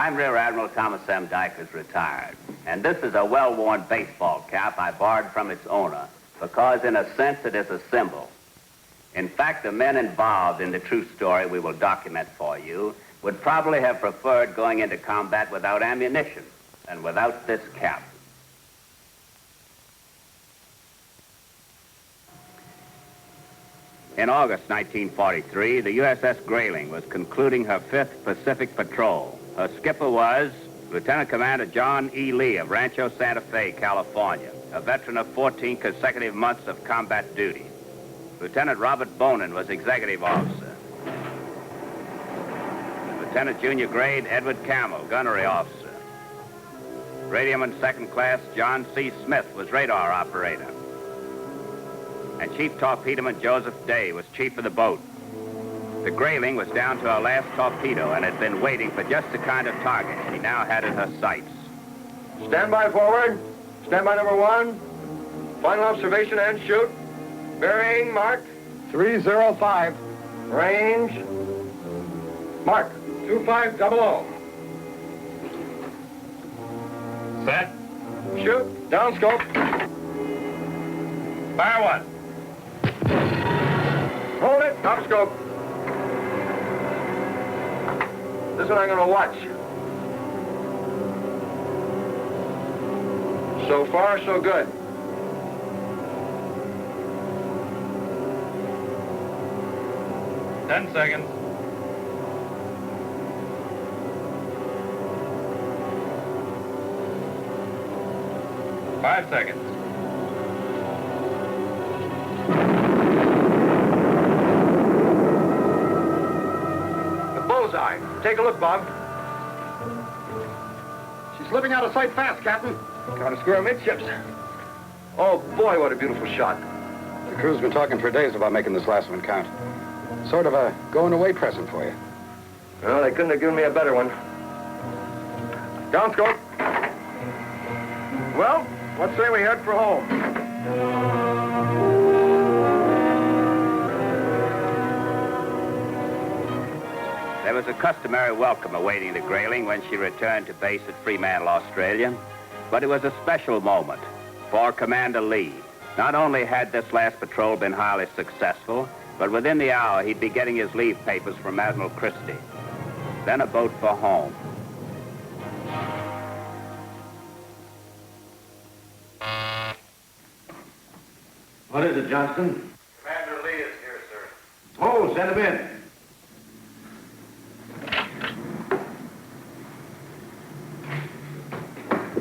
I'm Rear Admiral Thomas M. Dykers, retired. And this is a well-worn baseball cap I borrowed from its owner because, in a sense, it is a symbol. In fact, the men involved in the true story we will document for you would probably have preferred going into combat without ammunition and without this cap. In August 1943, the USS Grayling was concluding her 5th Pacific Patrol. Her skipper was Lieutenant Commander John E. Lee of Rancho Santa Fe, California, a veteran of 14 consecutive months of combat duty. Lieutenant Robert Bonin was executive officer. Lieutenant Junior Grade Edward Camel, gunnery officer. Radioman 2nd Class John C. Smith was radar operator. And Chief Torpedoman Joseph Day was chief of the boat. The Grayling was down to her last torpedo and had been waiting for just the kind of target she now had in her sights. Stand by forward. Stand by number 1. Final observation and shoot. Bearing marked. 305. Range. Mark. 2500. Set. Shoot. Down scope. Fire 1. Hold it. Top scope. This one I'm going to watch. So far, so good. Ten seconds. Five seconds. Bullseye. Take a look, Bob. She's slipping out of sight fast, Captain. Got a square midships. Oh, boy, what a beautiful shot. The crew's been talking for days about making this last one count. Sort of a going-away present for you. Well, they couldn't have given me a better one. Down scope. Well, what say we head for home? There was a customary welcome awaiting the Grayling when she returned to base at Fremantle, Australia. But it was a special moment for Commander Lee. Not only had this last patrol been highly successful, but within the hour he'd be getting his leave papers from Admiral Christie. Then a boat for home. What is it, Johnston? Commander Lee is here, sir. Oh, send him in.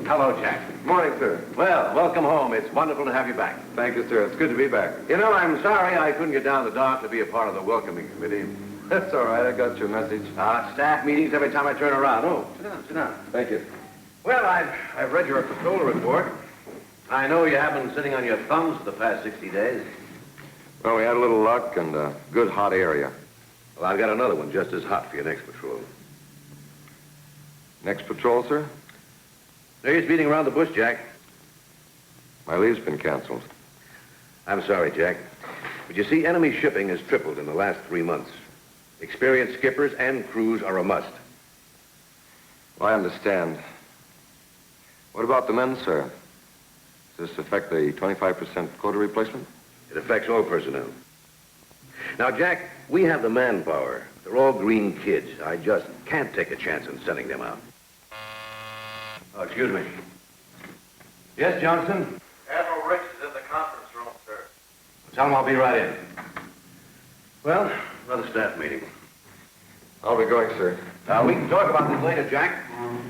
Hello, Jack. Morning, sir. Well, welcome home. It's wonderful to have you back. Thank you, sir. It's good to be back. You know, I'm sorry I couldn't get down to the dock to be a part of the welcoming committee. That's all right. I got your message. Staff meetings every time I turn around. Oh, sit down. Thank you. Well, I've read your patrol report. I know you have been sitting on your thumbs for the past 60 days. Well, we had a little luck and a good hot area. Well, I've got another one just as hot for your next patrol. Next patrol, sir? No use beating around the bush, Jack. My leave's been canceled. I'm sorry, Jack. But you see, enemy shipping has tripled in the last 3 months. Experienced skippers and crews are a must. Well, I understand. What about the men, sir? Does this affect the 25% quota replacement? It affects all personnel. Now, Jack, we have the manpower. They're all green kids. I just can't take a chance in sending them out. Oh, excuse me. Yes, Johnson? Admiral Ricks is in the conference room, sir. Tell him I'll be right in. Well, another staff meeting. I'll be going, sir. We can talk about this later, Jack.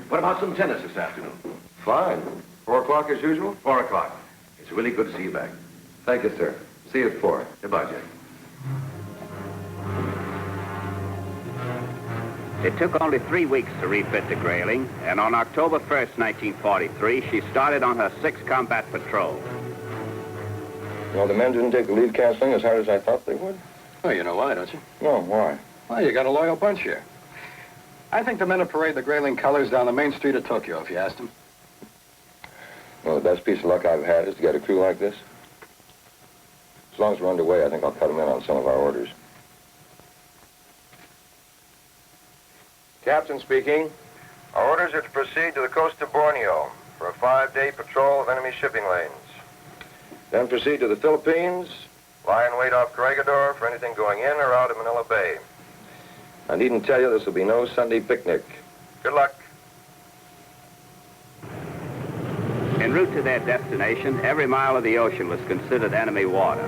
What about some tennis this afternoon? Fine. 4 o'clock as usual? 4 o'clock. It's really good to see you back. Thank you, sir. See you at 4. Goodbye, Jack. It took only 3 weeks to refit the Grayling, and on October 1st, 1943, she started on her 6th combat patrol. Well, the men didn't take the leave canceling as hard as I thought they would? Oh, you know why, don't you? No, why? Well, you got a loyal bunch here. I think the men would parade the Grayling colors down the main street of Tokyo if you asked them. Well, the best piece of luck I've had is to get a crew like this. As long as we're underway, I think I'll cut them in on some of our orders. Captain speaking. Our orders are to proceed to the coast of Borneo for a 5-day patrol of enemy shipping lanes. Then proceed to the Philippines. Lie in wait off Corregidor for anything going in or out of Manila Bay. I needn't tell you this will be no Sunday picnic. Good luck. En route to their destination, every mile of the ocean was considered enemy water.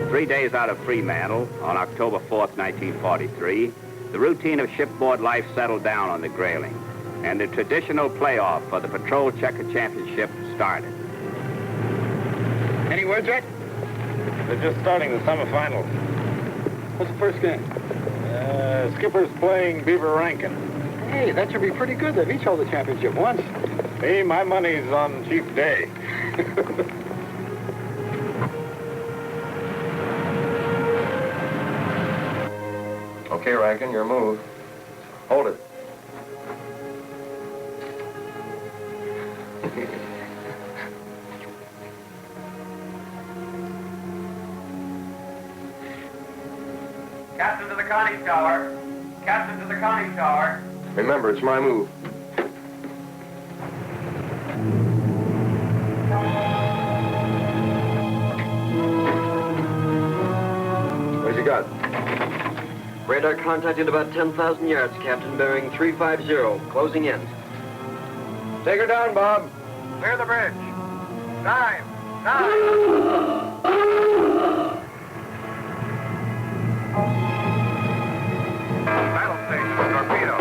3 days out of Fremantle, on October 4th, 1943, the routine of shipboard life settled down on the Grayling, and the traditional playoff for the Patrol Checker Championship started. Any word, Jack? They're just starting the semifinals. What's the first game? Skipper's playing Beaver Rankin. Hey, that should be pretty good. They've each held the championship once. Hey, my money's on Chief Day. Okay, Rankin, your move. Hold it. Captain to the conning tower. Captain to the conning tower. Remember, it's my move. What's he got? Radar contacted about 10,000 yards, Captain, bearing 350, closing in. Take her down, Bob. Clear the bridge. Dive. Battle station, torpedo.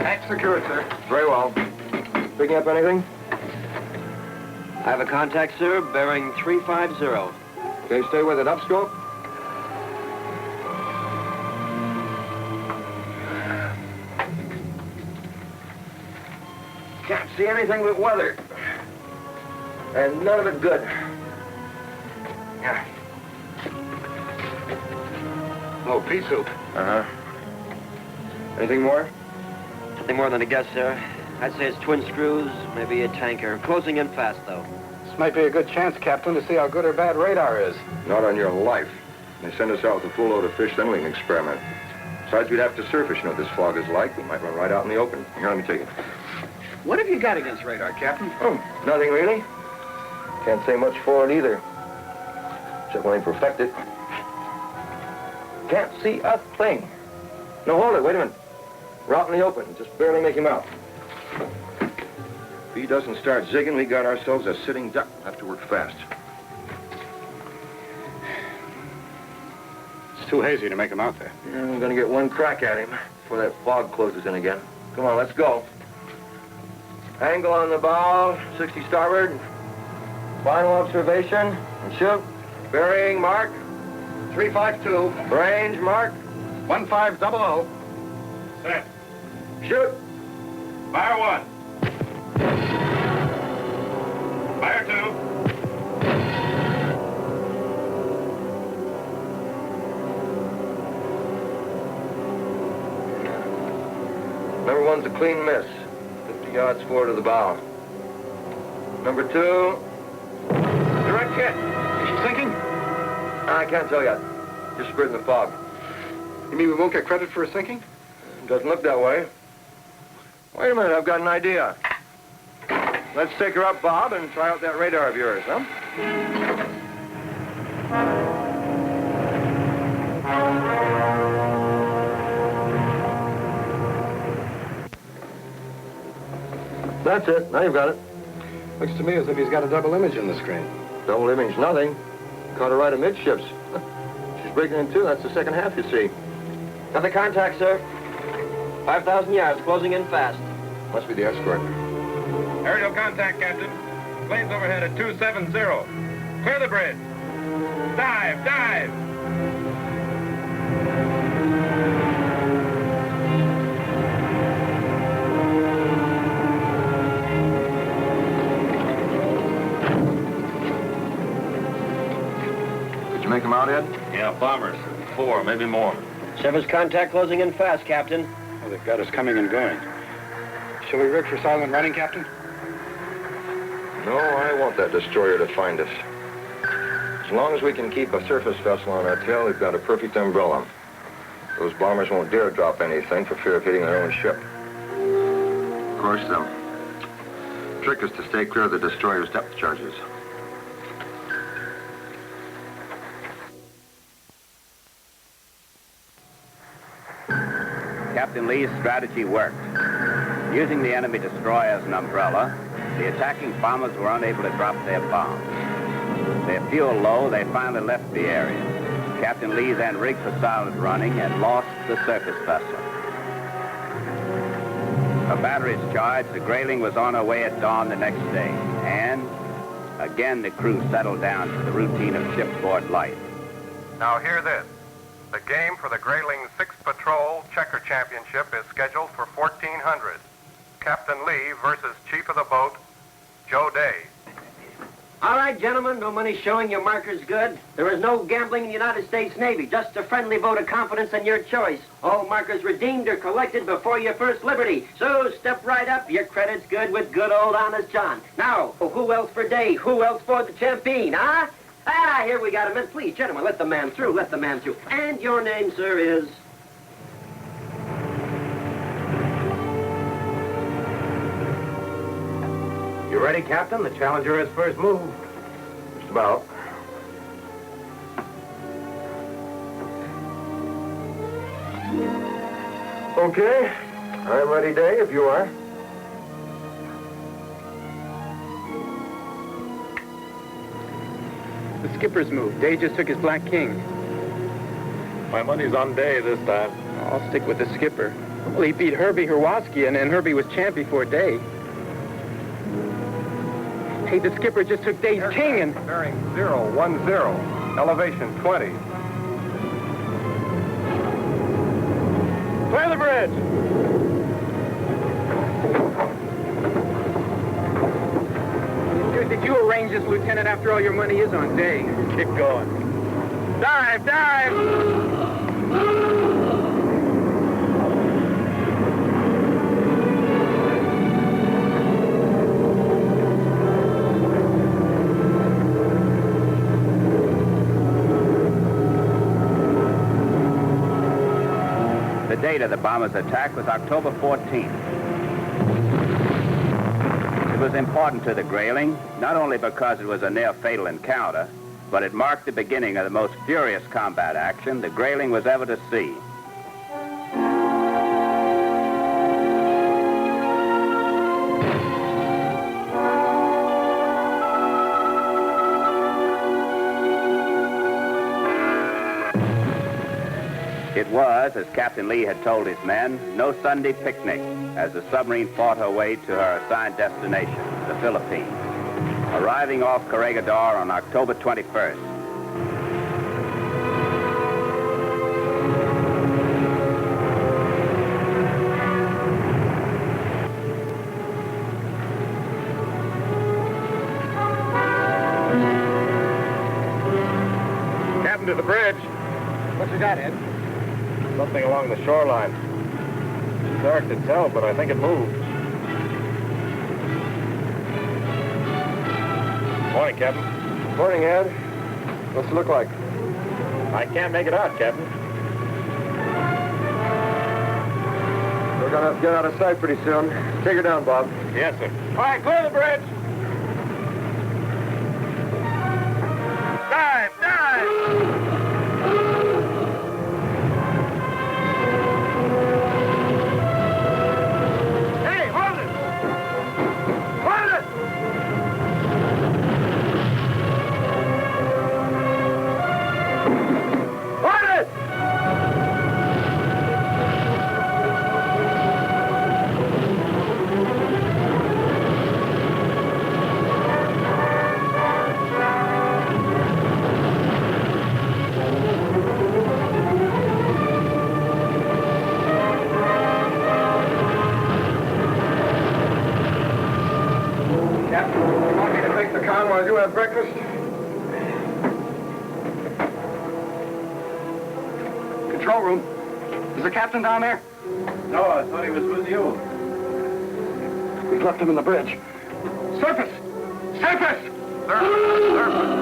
Tank secured, sir. Very well. Picking up anything? I have a contact, sir, bearing 350. Okay, stay with it. Upscope. Can't see anything but weather. And none of it good. Yeah. Oh, pea soup. Uh-huh. Anything more? Nothing more than a guess, sir. I'd say it's twin screws, maybe a tanker. Closing in fast, though. This might be a good chance, Captain, to see how good or bad radar is. Not on your life. They send us out with a full load of fish, then we can experiment. Besides, we'd have to surface. You know what this fog is like. We might run right out in the open. Here, let me take it. What have you got against radar, Captain? Oh, nothing really. Can't say much for it either. Except when they perfect it. Can't see a thing. No, hold it. Wait a minute. We're out in the open. Just barely make him out. If he doesn't start zigging, we got ourselves a sitting duck. We'll have to work fast. It's too hazy to make him out there. Yeah, I'm gonna get one crack at him before that fog closes in again. Come on, let's go. Angle on the bow, 60 starboard. Final observation, and shoot. Bearing mark. 352. Range mark. 1500. Set. Shoot. Fire 1. Fire 2. Number 1's a clean miss. 50 yards forward of the bow. Number 2. Direct hit. Is she sinking? I can't tell yet. Just spread in the fog. You mean we won't get credit for her sinking? Doesn't look that way. Wait a minute, I've got an idea. Let's take her up, Bob, and try out that radar of yours, huh? That's it. Now you've got it. Looks to me as if he's got a double image in the screen. Double image, nothing. Caught her right amidships. She's breaking in two. That's the second half, you see. Got the contact, sir. 5,000 yards, closing in fast. Must be the escort. Aerial contact, Captain. Planes overhead at 270. Clear the bridge. Dive, dive. Did you make them out, Ed? Yeah, bombers. 4, maybe more. Surface contact closing in fast, Captain. Oh, they've got us coming and going. Shall we rig for silent running, Captain? No, I want that destroyer to find us. As long as we can keep a surface vessel on our tail, we've got a perfect umbrella. Those bombers won't dare drop anything for fear of hitting their own ship. Of course, the trick is to stay clear of the destroyer's depth charges. Captain Lee's strategy worked. Using the enemy destroyer as an umbrella, the attacking bombers were unable to drop their bombs. Their fuel low, they finally left the area. Captain Lee then rigged for silent running and lost the surface vessel. Her batteries charged, the Grayling was on her way at dawn the next day. And again, the crew settled down to the routine of shipboard life. Now hear this. The game for the Grayling 6th Patrol Checker Championship is scheduled for 1400. Captain Lee versus Chief of the Boat, Joe Day. All right, gentlemen, no money showing your markers good. There is no gambling in the United States Navy, just a friendly vote of confidence in your choice. All markers redeemed or collected before your first liberty. So step right up, your credit's good with good old honest John. Now, who else for Day? Who else for the champion, huh? Ah, here we got him. Please, gentlemen, let the man through, let the man through. And your name, sir, is... You ready, Captain? The Challenger has first move. Just about. Okay. I'm ready, Day, if you are. The skipper's move. Day just took his Black King. My money's on Day this time. I'll stick with the skipper. Well, he beat Herbie Herwoski, and Herbie was champ before Day. Hey, the skipper just took Day's king and... Bearing 010. Elevation 20. Clear the bridge! Did you arrange this, Lieutenant, after all your money is on Day? Keep going. Dive! Dive! The date of the bombers' attack was October 14th. It was important to the Grayling, not only because it was a near-fatal encounter, but it marked the beginning of the most furious combat action the Grayling was ever to see. It was, as Captain Lee had told his men, no Sunday picnic as the submarine fought her way to her assigned destination, the Philippines, arriving off Corregidor on October 21st. Captain, to the bridge. What's that, Ed? Something along the shoreline. It's dark to tell, but I think it moved. Morning, Captain. Morning, Ed. What's it look like? I can't make it out, Captain. We're gonna get out of sight pretty soon. Take her down, Bob. Yes, sir. All right, clear the bridge. Dive! Dive! Want to do have breakfast? Control room. Is the captain down there? No, I thought he was with you. We've left him in the bridge. Surface! Surface! Surface!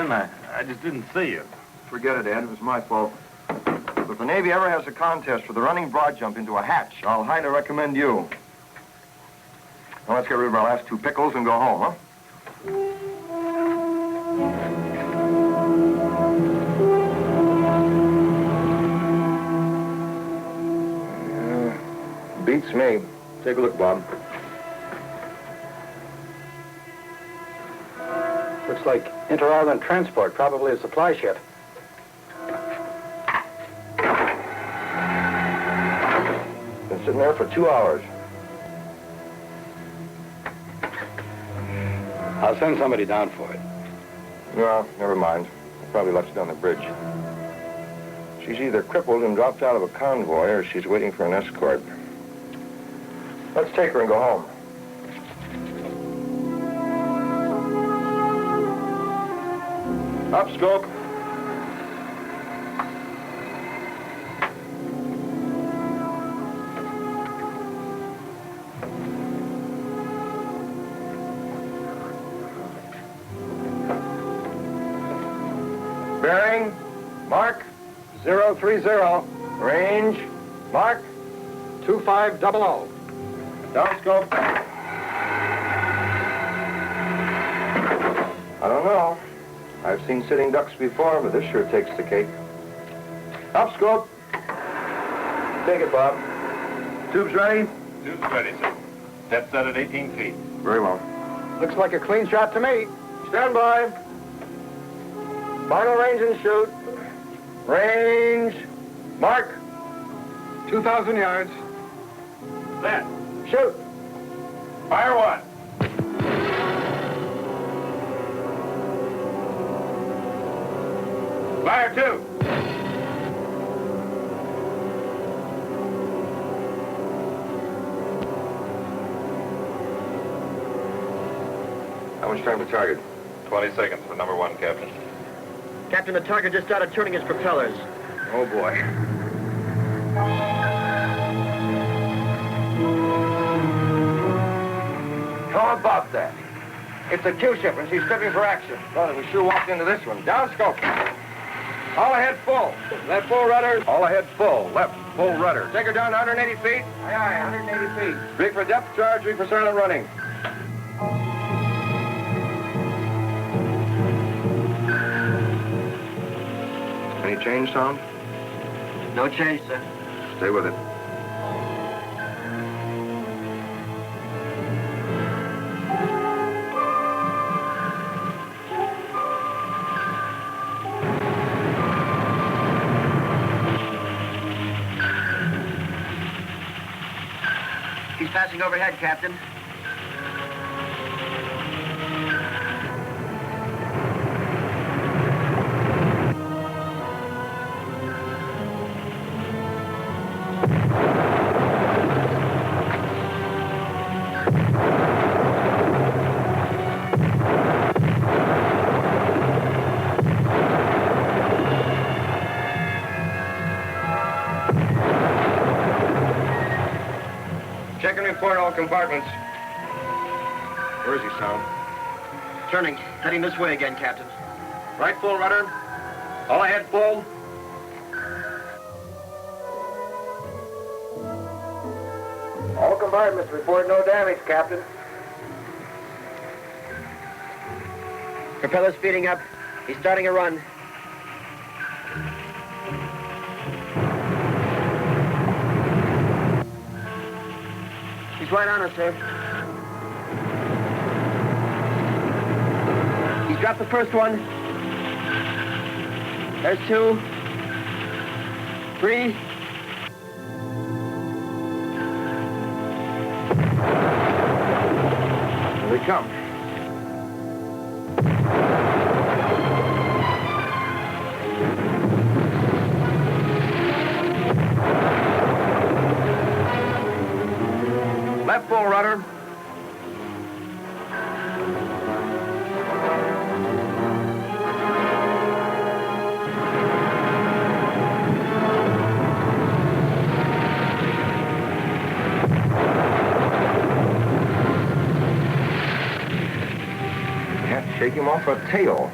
Captain. I just didn't see you. Forget it, Ed. It was my fault. But if the Navy ever has a contest for the running broad jump into a hatch, I'll highly recommend you. Now let's get rid of our last two pickles and go home, huh? Beats me. Take a look, Bob. Looks like Inter-Island Transport, probably a supply ship. Been sitting there for 2 hours. I'll send somebody down for it. No, never mind. Probably left it on the bridge. She's either crippled and dropped out of a convoy, or she's waiting for an escort. Let's take her and go home. Up, scope. Bearing, mark. 030, Range, mark. 2500. Down, scope. I don't know. I've seen sitting ducks before, but this sure takes the cake. Up, scope. Take it, Bob. Tubes ready? Tubes ready, sir. Set set at 18 feet. Very well. Looks like a clean shot to me. Stand by. Final range and shoot. Range. Mark. 2,000 yards. Set. Shoot. Fire one. Fire two. How much time to target? 20 seconds for number one, Captain. Captain, the target just started turning his propellers. Oh, boy. How about that? It's a Q-ship, and she's stripping for action. Brother, we sure walked into this one. Down scope. All ahead full. Left full rudder. All ahead full. Left full rudder. Take her down to 180 feet. Aye, aye, 180 feet. Rig for depth charge, rig for silent running. Any change, sound? No change, sir. Stay with it. He's passing overhead, Captain. Check and report all compartments. Where is he, Sound? Turning. Heading this way again, Captain. Right full rudder. All ahead full. All compartments report no damage, Captain. Propeller's speeding up. He's starting a run. He's right on us, sir. He's dropped the first one. There's 2. 3. Here they come. Left full rudder. Can't shake him off a tail.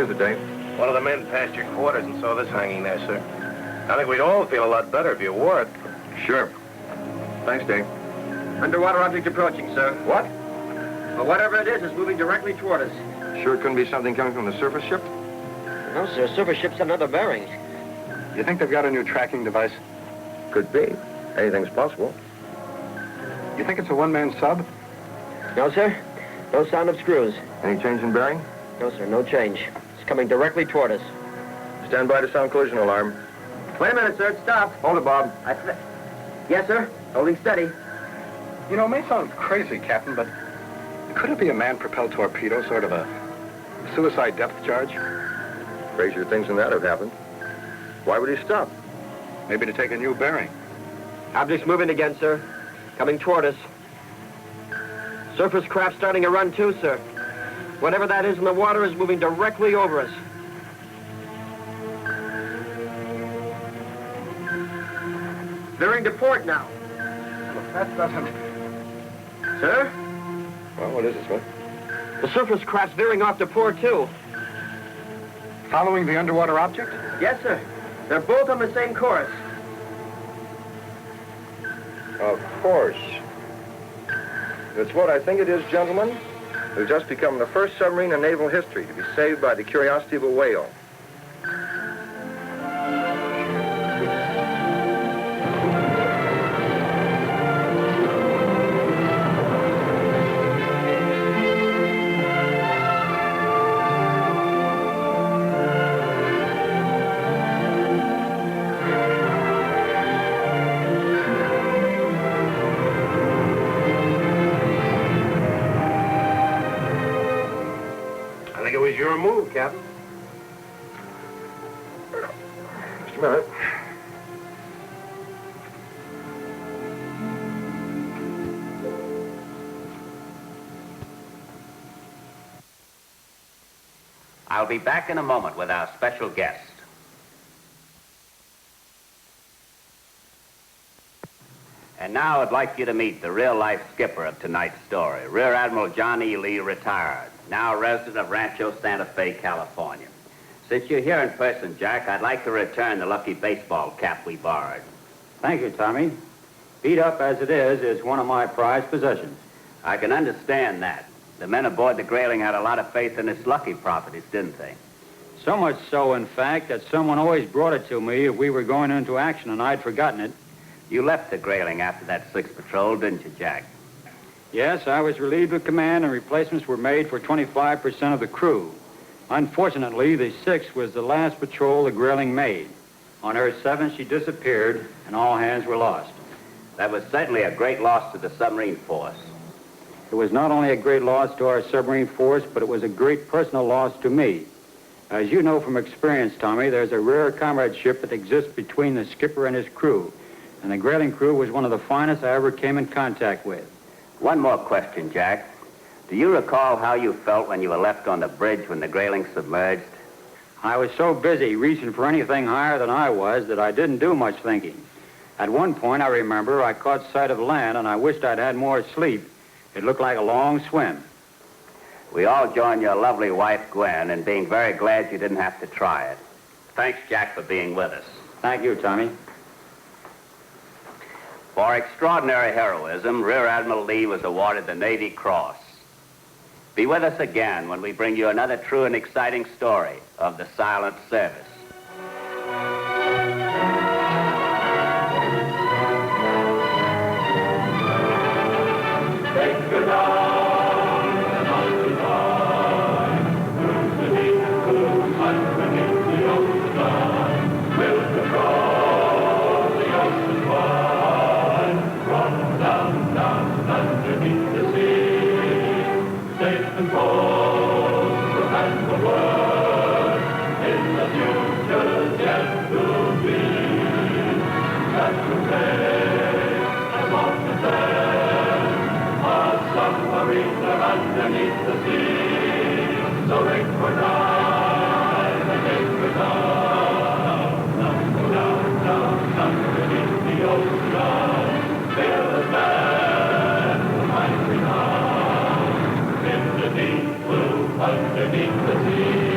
is it, Dave? One of the men passed your quarters and saw this hanging there, sir. I think we'd all feel a lot better if you wore it. Sure. Thanks, Dave. Underwater object approaching, sir. What? Well, whatever it is moving directly toward us. Sure it couldn't be something coming from the surface ship? No, sir. Surface ship's got another bearing. You think they've got a new tracking device? Could be. Anything's possible. You think it's a one-man sub? No, sir. No sound of screws. Any change in bearing? No, sir. No change. It's coming directly toward us. Stand by to sound collision alarm. Wait a minute, sir. It's stopped. Hold it, Bob. Yes, sir. Holding steady. You know, it may sound crazy, Captain, but could it be a man-propelled torpedo, sort of a suicide depth charge? Crazier things than that have happened. Why would he stop? Maybe to take a new bearing. Object's moving again, sir. Coming toward us. Surface craft starting a run, too, sir. Whatever that is in the water is moving directly over us. Veering to port now. Look, that doesn't... Sir? Well, what is it, Smith? The surface craft's veering off to port, too. Following the underwater object? Yes, sir. They're both on the same course. Of course. It's what I think it is, gentlemen. We've just become the first submarine in naval history to be saved by the curiosity of a whale. I think it was your move, Captain. Just a minute. I'll be back in a moment with our special guest. And now I'd like you to meet the real-life skipper of tonight's story, Rear Admiral John E. Lee, retired, now resident of Rancho Santa Fe, California. Since you're here in person, Jack, I'd like to return the lucky baseball cap we borrowed. Thank you, Tommy. Beat up as it is one of my prized possessions. I can understand that. The men aboard the Grayling had a lot of faith in its lucky properties, didn't they? So much so, in fact, that someone always brought it to me if we were going into action and I'd forgotten it. You left the Grayling after that 6th patrol, didn't you, Jack? Yes, I was relieved of command and replacements were made for 25% of the crew. Unfortunately, the 6th was the last patrol the Grayling made. On her 7th, she disappeared and all hands were lost. That was certainly a great loss to the submarine force. It was not only a great loss to our submarine force, but it was a great personal loss to me. As you know from experience, Tommy, there's a rare comradeship that exists between the skipper and his crew. And the Grayling crew was one of the finest I ever came in contact with. One more question, Jack. Do you recall how you felt when you were left on the bridge when the Grayling submerged? I was so busy reaching for anything higher than I was that I didn't do much thinking. At one point, I remember, I caught sight of land and I wished I'd had more sleep. It looked like a long swim. We all join your lovely wife, Gwen, in being very glad you didn't have to try it. Thanks, Jack, for being with us. Thank you, Tommy. For extraordinary heroism, Rear Admiral Lee was awarded the Navy Cross. Be with us again when we bring you another true and exciting story of the silent service. Underneath the sea, so ring for time, and take for down, down, underneath the ocean, fearless man, who might renown, in the deep blue, underneath the sea.